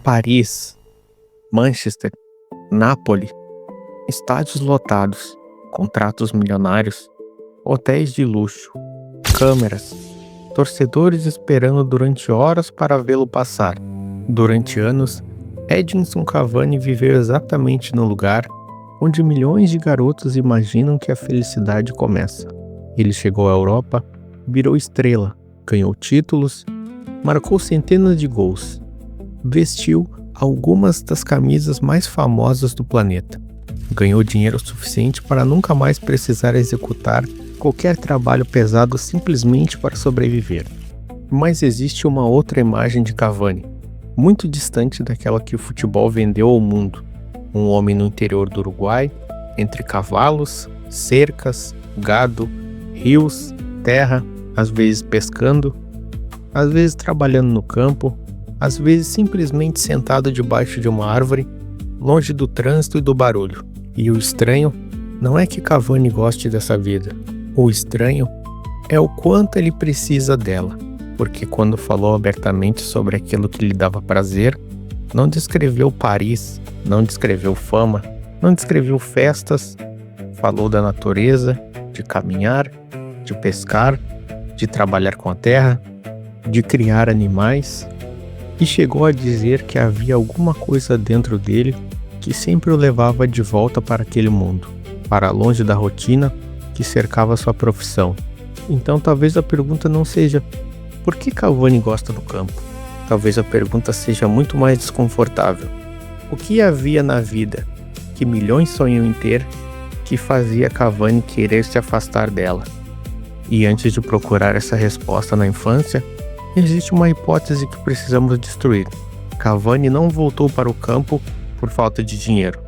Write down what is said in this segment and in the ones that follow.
Paris, Manchester, Nápoles, estádios lotados, contratos milionários, hotéis de luxo, câmeras, torcedores esperando durante horas para vê-lo passar. Durante anos, Edinson Cavani viveu exatamente no lugar onde milhões de garotos imaginam que a felicidade começa. Ele chegou à Europa, virou estrela, ganhou títulos, marcou centenas de gols, vestiu algumas das camisas mais famosas do planeta, ganhou dinheiro suficiente para nunca mais precisar executar qualquer trabalho pesado simplesmente para sobreviver. Mas existe uma outra imagem de Cavani, muito distante daquela que o futebol vendeu ao mundo. Um homem no interior do Uruguai, entre cavalos, cercas, gado, rios, terra, às vezes pescando, às vezes trabalhando no campo, às vezes simplesmente sentado debaixo de uma árvore, longe do trânsito e do barulho. E o estranho não é que Cavani goste dessa vida. O estranho é o quanto ele precisa dela, porque quando falou abertamente sobre aquilo que lhe dava prazer, não descreveu Paris, não descreveu fama, não descreveu festas, falou da natureza, de caminhar, de pescar, de trabalhar com a terra, de criar animais, e chegou a dizer que havia alguma coisa dentro dele que sempre o levava de volta para aquele mundo, para longe da rotina que cercava sua profissão. Então talvez a pergunta não seja por que Cavani gosta do campo? Talvez a pergunta seja muito mais desconfortável. O que havia na vida que milhões sonham em ter que fazia Cavani querer se afastar dela? E antes de procurar essa resposta na infância, existe uma hipótese que precisamos destruir. Cavani não voltou para o campo por falta de dinheiro.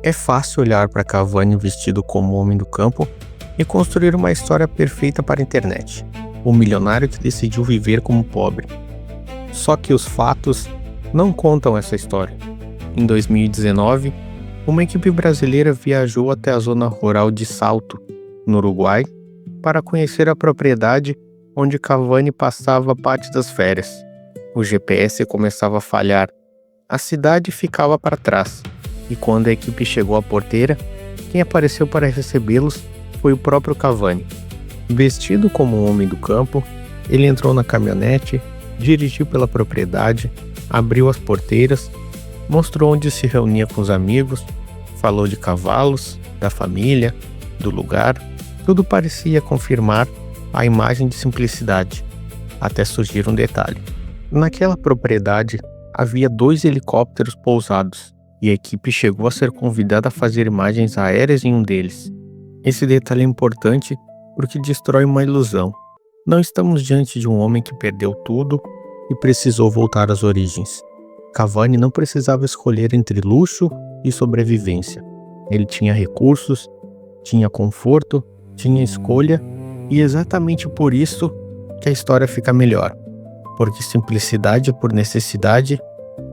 É fácil olhar para Cavani vestido como homem do campo e construir uma história perfeita para a internet. O milionário que decidiu viver como pobre. Só que os fatos não contam essa história. Em 2019, uma equipe brasileira viajou até a zona rural de Salto, no Uruguai, para conhecer a propriedade onde Cavani passava parte das férias. O GPS começava a falhar. A cidade ficava para trás. E quando a equipe chegou à porteira, quem apareceu para recebê-los foi o próprio Cavani. Vestido como um homem do campo, ele entrou na caminhonete, dirigiu pela propriedade, abriu as porteiras, mostrou onde se reunia com os amigos, falou de cavalos, da família, do lugar. Tudo parecia confirmar a imagem de simplicidade, até surgir um detalhe. Naquela propriedade havia 2 helicópteros pousados, e a equipe chegou a ser convidada a fazer imagens aéreas em um deles. Esse detalhe é importante porque destrói uma ilusão. Não estamos diante de um homem que perdeu tudo e precisou voltar às origens. Cavani não precisava escolher entre luxo e sobrevivência. Ele tinha recursos, tinha conforto, tinha escolha, e exatamente por isso que a história fica melhor. Porque simplicidade por necessidade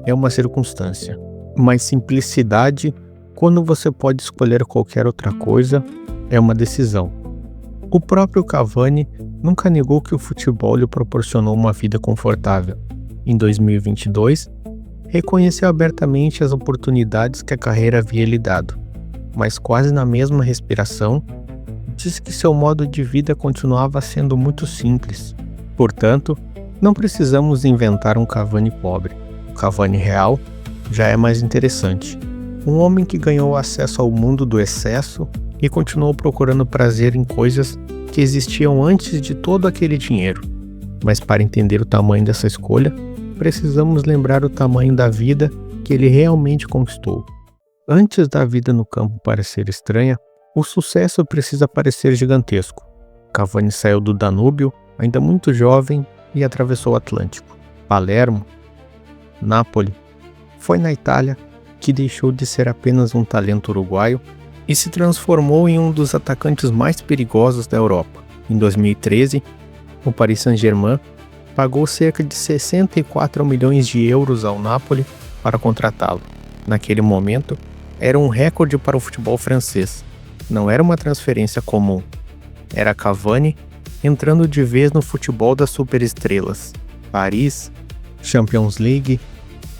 é uma circunstância. Mas simplicidade, quando você pode escolher qualquer outra coisa, é uma decisão. O próprio Cavani nunca negou que o futebol lhe proporcionou uma vida confortável. Em 2022, reconheceu abertamente as oportunidades que a carreira havia lhe dado, mas quase na mesma respiração, disse que seu modo de vida continuava sendo muito simples. Portanto, não precisamos inventar um Cavani pobre. O Cavani real já é mais interessante. Um homem que ganhou acesso ao mundo do excesso e continuou procurando prazer em coisas que existiam antes de todo aquele dinheiro. Mas para entender o tamanho dessa escolha, precisamos lembrar o tamanho da vida que ele realmente conquistou. Antes da vida no campo parecer estranha, o sucesso precisa parecer gigantesco. Cavani saiu do Danúbio, ainda muito jovem, e atravessou o Atlântico. Palermo, Nápoles. Foi na Itália que deixou de ser apenas um talento uruguaio e se transformou em um dos atacantes mais perigosos da Europa. Em 2013, o Paris Saint-Germain pagou cerca de 64 milhões de euros ao Nápoles para contratá-lo. Naquele momento, era um recorde para o futebol francês. Não era uma transferência comum. Era Cavani entrando de vez no futebol das superestrelas. Paris, Champions League,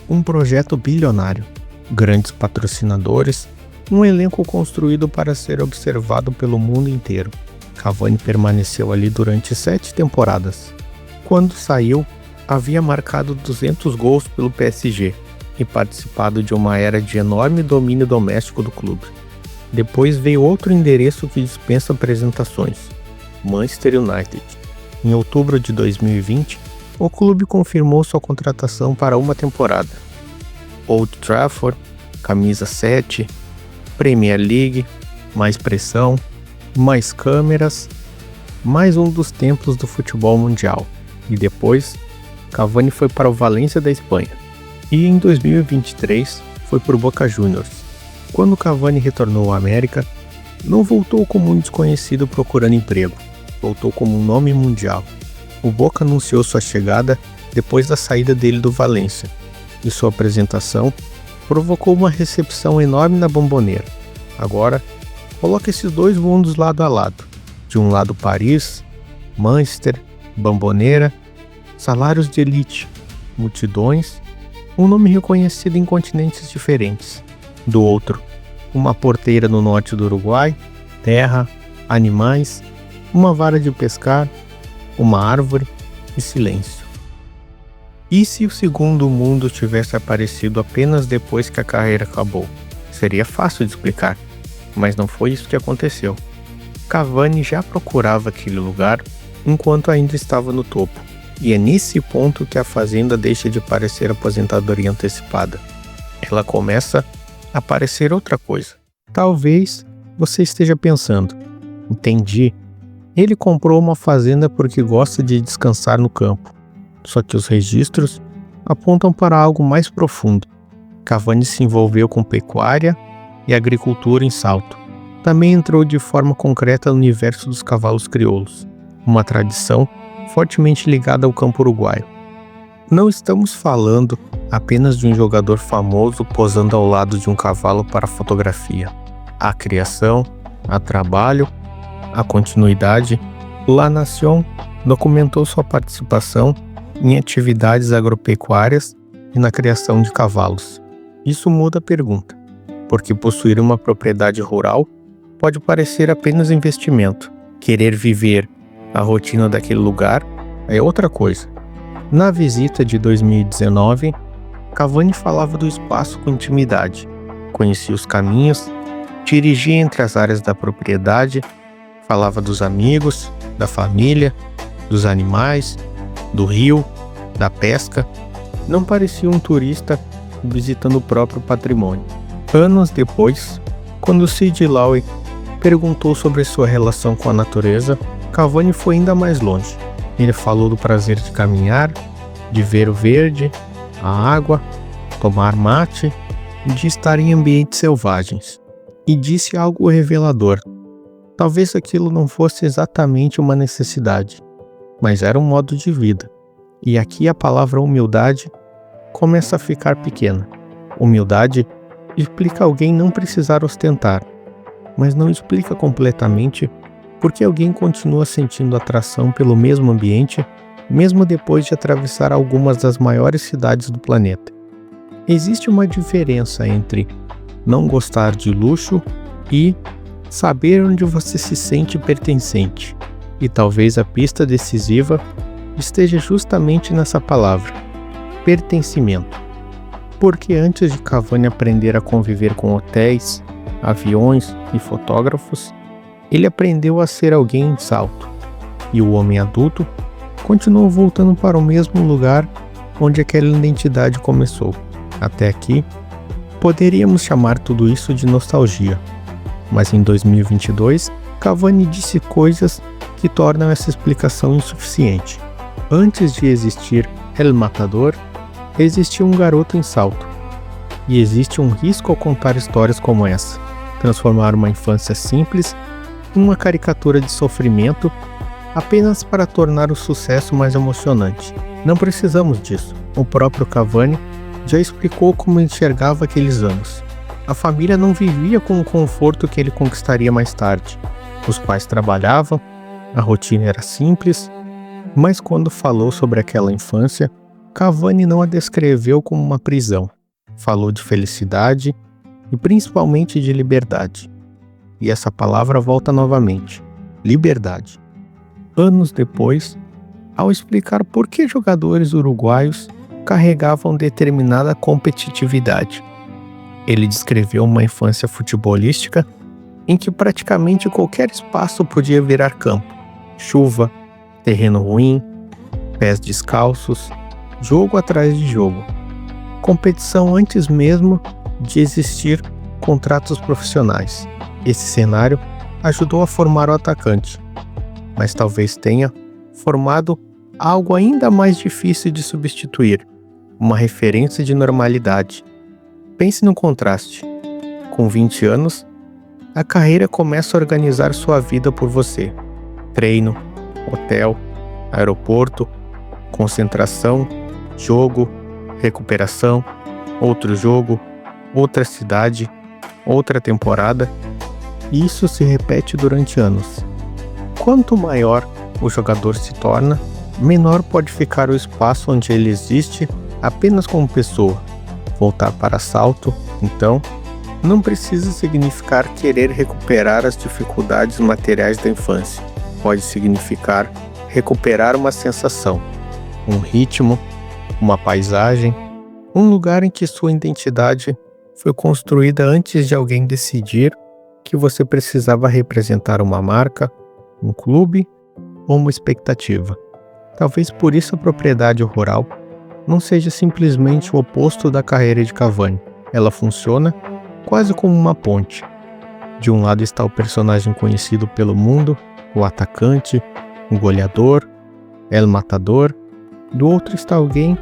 Um projeto bilionário, grandes patrocinadores, um elenco construído para ser observado pelo mundo inteiro. Cavani permaneceu ali durante 7 temporadas. Quando saiu, havia marcado 200 gols pelo PSG e participado de uma era de enorme domínio doméstico do clube. Depois veio outro endereço que dispensa apresentações: Manchester United. Em outubro de 2020, o clube confirmou sua contratação para uma temporada. Old Trafford, camisa 7, Premier League, mais pressão, mais câmeras, mais um dos templos do futebol mundial. E depois, Cavani foi para o Valência da Espanha. E em 2023 foi por Boca Juniors. Quando Cavani retornou à América, não voltou como um desconhecido procurando emprego, voltou como um nome mundial. O Boca anunciou sua chegada depois da saída dele do Valência, e sua apresentação provocou uma recepção enorme na Bombonera. Agora, coloca esses dois mundos lado a lado. De um lado Paris, Manchester, Bombonera, salários de elite, multidões, um nome reconhecido em continentes diferentes. Do outro, uma porteira no norte do Uruguai, terra, animais, uma vara de pescar, uma árvore e silêncio. E se o segundo mundo tivesse aparecido apenas depois que a carreira acabou? Seria fácil de explicar, mas não foi isso que aconteceu. Cavani já procurava aquele lugar enquanto ainda estava no topo, e é nesse ponto que a Fazenda deixa de parecer aposentadoria antecipada. Ela começa a parecer outra coisa. Talvez você esteja pensando: entendi, ele comprou uma fazenda porque gosta de descansar no campo. Só que os registros apontam para algo mais profundo. Cavani se envolveu com pecuária e agricultura em Salto. Também entrou de forma concreta no universo dos cavalos crioulos, uma tradição fortemente ligada ao campo uruguaio. Não estamos falando apenas de um jogador famoso posando ao lado de um cavalo para fotografia. Há criação, há trabalho, há continuidade. La Nación documentou sua participação em atividades agropecuárias e na criação de cavalos. Isso muda a pergunta, porque possuir uma propriedade rural pode parecer apenas investimento. Querer viver a rotina daquele lugar é outra coisa. Na visita de 2019, Cavani falava do espaço com intimidade, conhecia os caminhos, dirigia entre as áreas da propriedade, falava dos amigos, da família, dos animais, do rio, da pesca. Não parecia um turista visitando o próprio patrimônio. Anos depois, quando Sid Lowe perguntou sobre sua relação com a natureza, Cavani foi ainda mais longe. Ele falou do prazer de caminhar, de ver o verde, a água, tomar mate e de estar em ambientes selvagens. E disse algo revelador. Talvez aquilo não fosse exatamente uma necessidade, mas era um modo de vida. E aqui a palavra humildade começa a ficar pequena. Humildade explica alguém não precisar ostentar, mas não explica completamente por que alguém continua sentindo atração pelo mesmo ambiente, mesmo depois de atravessar algumas das maiores cidades do planeta. Existe uma diferença entre não gostar de luxo e saber onde você se sente pertencente. E talvez a pista decisiva esteja justamente nessa palavra: pertencimento. Porque antes de Cavani aprender a conviver com hotéis, aviões e fotógrafos, ele aprendeu a ser alguém em Salto. E o homem adulto continuou voltando para o mesmo lugar onde aquela identidade começou. Até aqui, poderíamos chamar tudo isso de nostalgia. Mas em 2022, Cavani disse coisas que tornam essa explicação insuficiente. Antes de existir El Matador, existia um garoto em Salto. E existe um risco ao contar histórias como essa: transformar uma infância simples em uma caricatura de sofrimento apenas para tornar o sucesso mais emocionante. Não precisamos disso. O próprio Cavani já explicou como enxergava aqueles anos. A família não vivia com o conforto que ele conquistaria mais tarde. Os pais trabalhavam, a rotina era simples, mas quando falou sobre aquela infância, Cavani não a descreveu como uma prisão. Falou de felicidade e principalmente de liberdade. E essa palavra volta novamente: liberdade. Anos depois, ao explicar por que jogadores uruguaios carregavam determinada competitividade, ele descreveu uma infância futebolística em que praticamente qualquer espaço podia virar campo. Chuva, terreno ruim, pés descalços, jogo atrás de jogo. Competição antes mesmo de existir contratos profissionais. Esse cenário ajudou a formar o atacante, mas talvez tenha formado algo ainda mais difícil de substituir, uma referência de normalidade. Pense no contraste. Com 20 anos, a carreira começa a organizar sua vida por você. Treino, hotel, aeroporto, concentração, jogo, recuperação, outro jogo, outra cidade, outra temporada. E isso se repete durante anos. Quanto maior o jogador se torna, menor pode ficar o espaço onde ele existe apenas como pessoa. Voltar para salto, então, não precisa significar querer recuperar as dificuldades materiais da infância. Pode significar recuperar uma sensação, um ritmo, uma paisagem, um lugar em que sua identidade foi construída antes de alguém decidir que você precisava representar uma marca, um clube ou uma expectativa. Talvez por isso a propriedade rural não seja simplesmente o oposto da carreira de Cavani. Ela funciona quase como uma ponte. De um lado está o personagem conhecido pelo mundo, o atacante, o goleador, El Matador. Do outro está alguém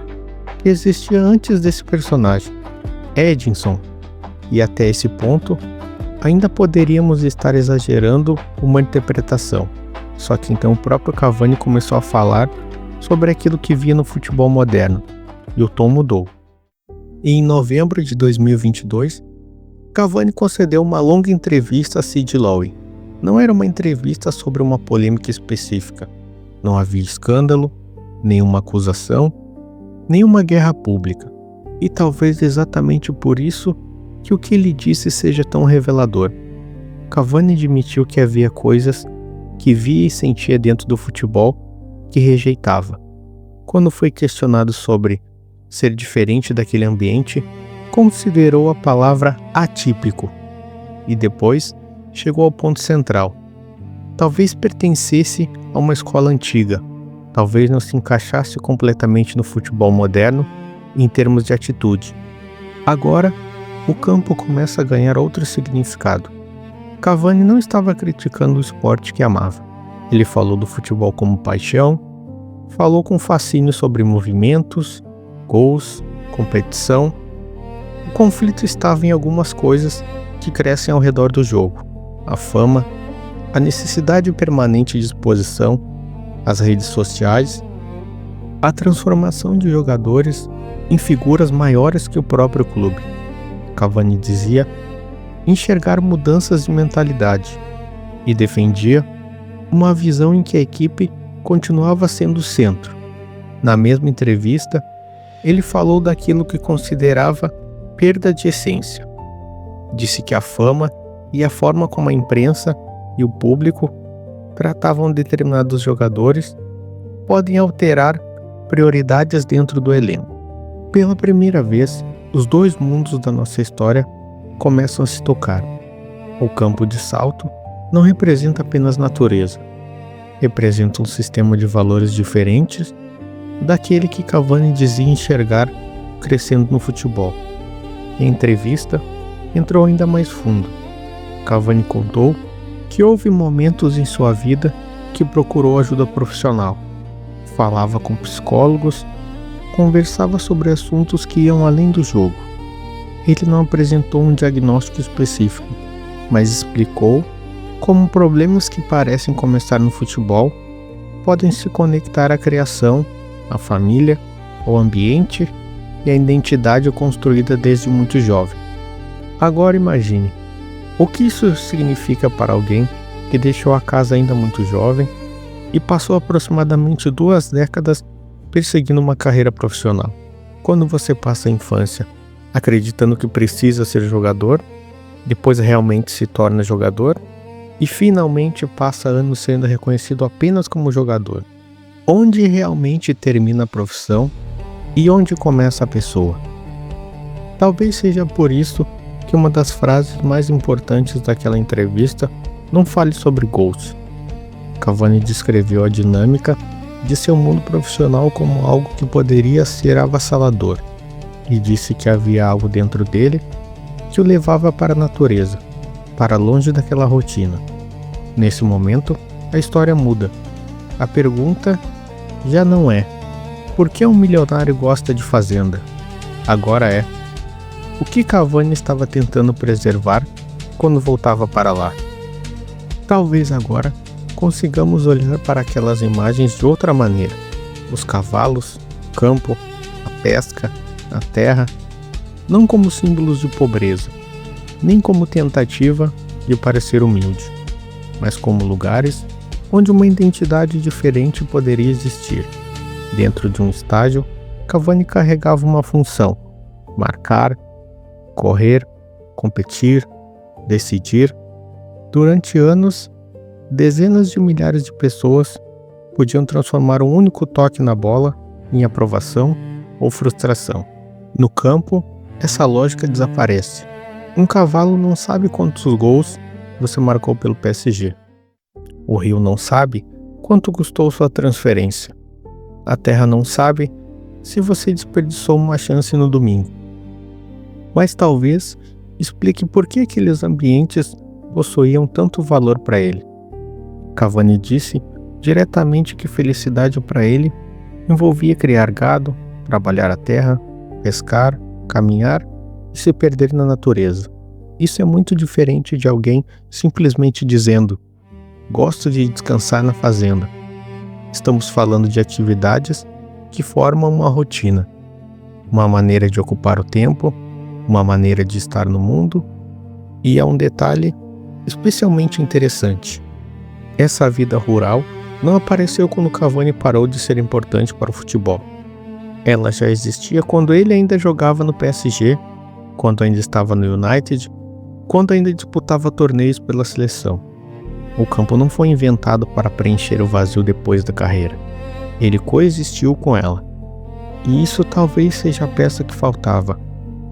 que existia antes desse personagem, Edinson. E até esse ponto, ainda poderíamos estar exagerando uma interpretação. Só que então o próprio Cavani começou a falar sobre aquilo que via no futebol moderno, e o tom mudou. E em novembro de 2022, Cavani concedeu uma longa entrevista a Sid Lowe. Não era uma entrevista sobre uma polêmica específica. Não havia escândalo, nenhuma acusação, nenhuma guerra pública. E talvez exatamente por isso que o que ele disse seja tão revelador. Cavani admitiu que havia coisas que via e sentia dentro do futebol que rejeitava. Quando foi questionado sobre ser diferente daquele ambiente, considerou a palavra atípico e depois chegou ao ponto central. Talvez pertencesse a uma escola antiga, talvez não se encaixasse completamente no futebol moderno em termos de atitude. Agora, o campo começa a ganhar outro significado. Cavani não estava criticando o esporte que amava. Ele falou do futebol como paixão, falou com fascínio sobre movimentos, gols, competição. O conflito estava em algumas coisas que crescem ao redor do jogo: a fama, a necessidade permanente de exposição, as redes sociais, a transformação de jogadores em figuras maiores que o próprio clube. Cavani dizia enxergar mudanças de mentalidade e defendia uma visão em que a equipe continuava sendo o centro. Na mesma entrevista, ele falou daquilo que considerava perda de essência. Disse que a fama e a forma como a imprensa e o público tratavam determinados jogadores podem alterar prioridades dentro do elenco. Pela primeira vez, os dois mundos da nossa história começam a se tocar. O campo de salto não representa apenas natureza, representa um sistema de valores diferentes daquele que Cavani dizia enxergar crescendo no futebol. Em entrevista, entrou ainda mais fundo. Cavani contou que houve momentos em sua vida que procurou ajuda profissional. Falava com psicólogos, conversava sobre assuntos que iam além do jogo. Ele não apresentou um diagnóstico específico, mas explicou como problemas que parecem começar no futebol podem se conectar à criação, à família, ao ambiente e à identidade construída desde muito jovem. Agora imagine, o que isso significa para alguém que deixou a casa ainda muito jovem e passou aproximadamente 2 décadas perseguindo uma carreira profissional. Quando você passa a infância acreditando que precisa ser jogador, depois realmente se torna jogador e finalmente passa anos sendo reconhecido apenas como jogador. Onde realmente termina a profissão e onde começa a pessoa? Talvez seja por isso que uma das frases mais importantes daquela entrevista não fale sobre gols. Cavani descreveu a dinâmica de seu mundo profissional como algo que poderia ser avassalador e disse que havia algo dentro dele que o levava para a natureza, para longe daquela rotina. Nesse momento, a história muda. A pergunta já não é: por que um milionário gosta de fazenda? Agora é: o que Cavani estava tentando preservar quando voltava para lá? Talvez agora consigamos olhar para aquelas imagens de outra maneira. Os cavalos, o campo, a pesca, a terra, não como símbolos de pobreza, nem como tentativa de parecer humilde, mas como lugares onde uma identidade diferente poderia existir. Dentro de um estádio, Cavani carregava uma função: marcar, correr, competir, decidir. Durante anos, dezenas de milhares de pessoas podiam transformar um único toque na bola em aprovação ou frustração. No campo, essa lógica desaparece. Um cavalo não sabe quantos gols você marcou pelo PSG. O rio não sabe quanto custou sua transferência. A terra não sabe se você desperdiçou uma chance no domingo. Mas talvez explique por que aqueles ambientes possuíam tanto valor para ele. Cavani disse diretamente que felicidade para ele envolvia criar gado, trabalhar a terra, pescar, caminhar e se perder na natureza. Isso é muito diferente de alguém simplesmente dizendo: gosto de descansar na fazenda. Estamos falando de atividades que formam uma rotina, uma maneira de ocupar o tempo, uma maneira de estar no mundo. E há um detalhe especialmente interessante: essa vida rural não apareceu quando Cavani parou de ser importante para o futebol. Ela já existia quando ele ainda jogava no PSG, quando ainda estava no United, quando ainda disputava torneios pela seleção. O campo não foi inventado para preencher o vazio depois da carreira. Ele coexistiu com ela. E isso talvez seja a peça que faltava.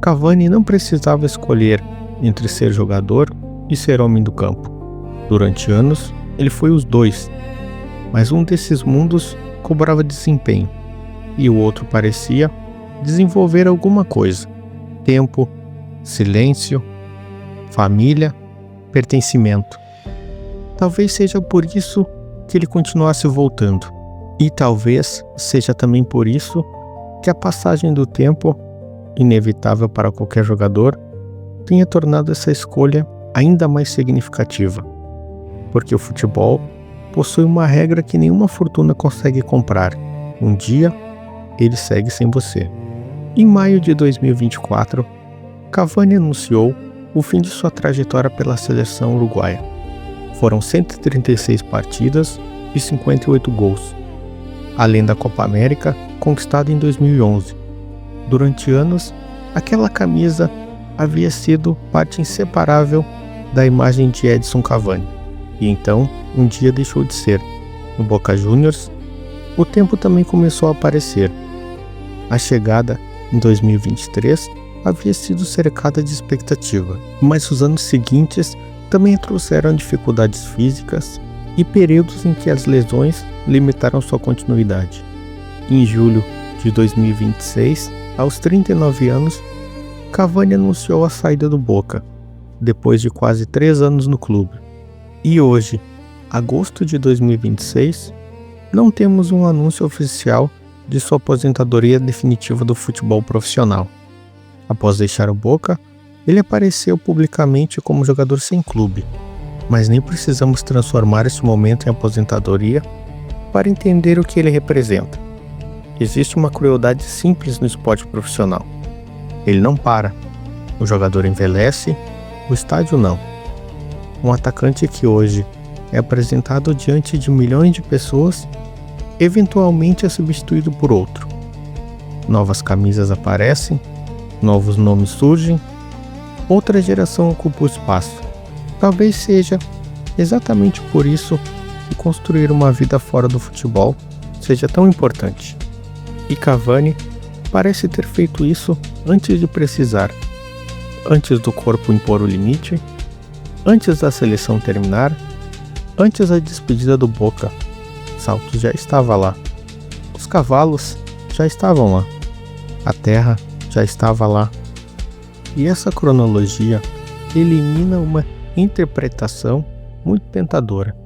Cavani não precisava escolher entre ser jogador e ser homem do campo. Durante anos, ele foi os dois. Mas um desses mundos cobrava desempenho, e o outro parecia desenvolver alguma coisa: tempo, silêncio, família, pertencimento. Talvez seja por isso que ele continuasse voltando. E talvez seja também por isso que a passagem do tempo, inevitável para qualquer jogador, tenha tornado essa escolha ainda mais significativa. Porque o futebol possui uma regra que nenhuma fortuna consegue comprar: um dia ele segue sem você. Em maio de 2024, Cavani anunciou o fim de sua trajetória pela seleção uruguaia. Foram 136 partidas e 58 gols, além da Copa América conquistada em 2011. Durante anos, aquela camisa havia sido parte inseparável da imagem de Edson Cavani, e então um dia deixou de ser. No Boca Juniors, o tempo também começou a aparecer. A chegada em 2023 havia sido cercada de expectativa, mas os anos seguintes também trouxeram dificuldades físicas e períodos em que as lesões limitaram sua continuidade. Em julho de 2026, aos 39 anos, Cavani anunciou a saída do Boca, depois de quase 3 anos no clube. E hoje, agosto de 2026, não temos um anúncio oficial de sua aposentadoria definitiva do futebol profissional. Após deixar o Boca, ele apareceu publicamente como jogador sem clube, mas nem precisamos transformar esse momento em aposentadoria para entender o que ele representa. Existe uma crueldade simples no esporte profissional: ele não para. O jogador envelhece, o estádio não. Um atacante que hoje é apresentado diante de milhões de pessoas eventualmente é substituído por outro. Novas camisas aparecem, novos nomes surgem, outra geração ocupa o espaço. Talvez seja exatamente por isso que construir uma vida fora do futebol seja tão importante. E Cavani parece ter feito isso antes de precisar, antes do corpo impor o limite, antes da seleção terminar, antes da despedida do Boca. Santos já estava lá. Os cavalos já estavam lá. A terra já estava lá. E essa cronologia elimina uma interpretação muito tentadora.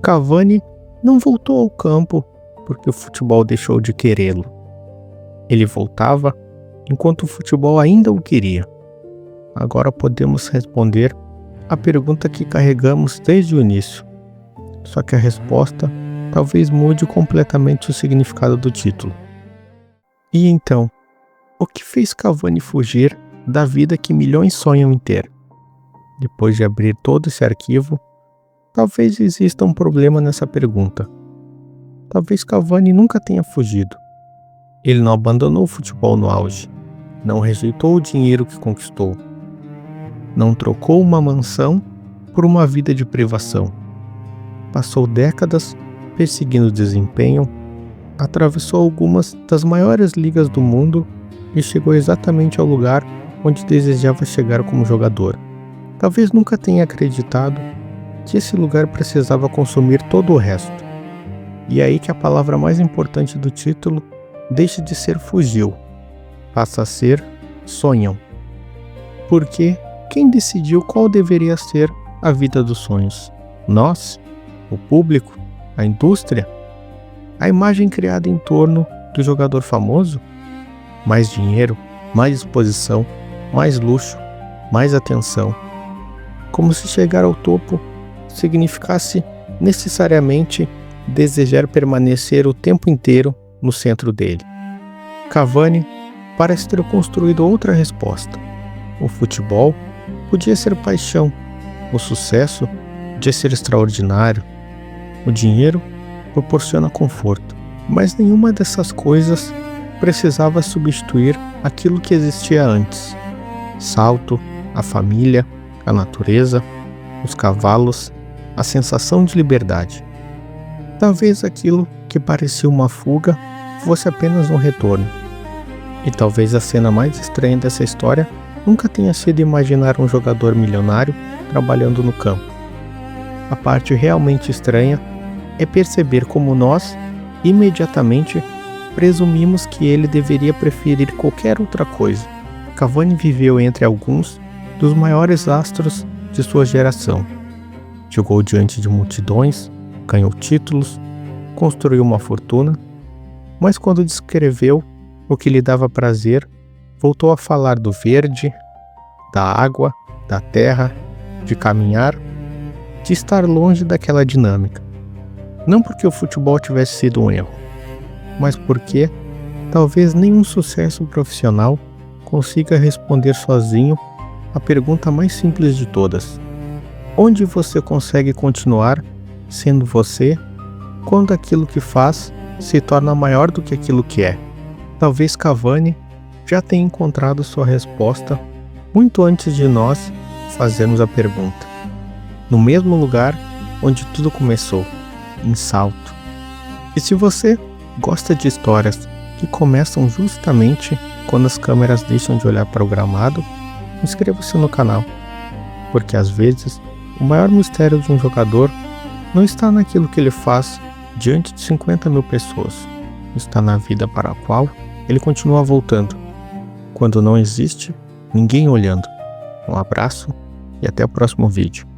Cavani não voltou ao campo porque o futebol deixou de querê-lo. Ele voltava enquanto o futebol ainda o queria. Agora podemos responder a pergunta que carregamos desde o início. Só que a resposta talvez mude completamente o significado do título. E então, o que fez Cavani fugir da vida que milhões sonham em ter? Depois de abrir todo esse arquivo, talvez exista um problema nessa pergunta. Talvez Cavani nunca tenha fugido. Ele não abandonou o futebol no auge, não rejeitou o dinheiro que conquistou, não trocou uma mansão por uma vida de privação. Passou décadas perseguindo desempenho, atravessou algumas das maiores ligas do mundo e chegou exatamente ao lugar onde desejava chegar como jogador. Talvez nunca tenha acreditado que esse lugar precisava consumir todo o resto. E é aí que a palavra mais importante do título deixa de ser fugiu, passa a ser sonham. Porque quem decidiu qual deveria ser a vida dos sonhos? Nós? O público? A indústria? A imagem criada em torno do jogador famoso? Mais dinheiro, mais exposição, mais luxo, mais atenção. Como se chegar ao topo significasse necessariamente desejar permanecer o tempo inteiro no centro dele. Cavani parece ter construído outra resposta. O futebol podia ser paixão, o sucesso podia ser extraordinário, o dinheiro proporciona conforto, mas nenhuma dessas coisas precisava substituir aquilo que existia antes. Salto, a família, a natureza, os cavalos, a sensação de liberdade. Talvez aquilo que parecia uma fuga fosse apenas um retorno. E talvez a cena mais estranha dessa história nunca tenha sido imaginar um jogador milionário trabalhando no campo. A parte realmente estranha é perceber como nós, imediatamente, presumimos que ele deveria preferir qualquer outra coisa. Cavani viveu entre alguns dos maiores astros de sua geração. Jogou diante de multidões, ganhou títulos, construiu uma fortuna, mas quando descreveu o que lhe dava prazer, voltou a falar do verde, da água, da terra, de caminhar, de estar longe daquela dinâmica. Não porque o futebol tivesse sido um erro, mas porque talvez nenhum sucesso profissional consiga responder sozinho a pergunta mais simples de todas: onde você consegue continuar sendo você quando aquilo que faz se torna maior do que aquilo que é? Talvez Cavani já tenha encontrado sua resposta muito antes de nós fazermos a pergunta. No mesmo lugar onde tudo começou, em Salto. E se você gosta de histórias que começam justamente quando as câmeras deixam de olhar para o gramado, inscreva-se no canal, porque às vezes o maior mistério de um jogador não está naquilo que ele faz diante de 50 mil pessoas, está na vida para a qual ele continua voltando, quando não existe ninguém olhando. Um abraço e até o próximo vídeo.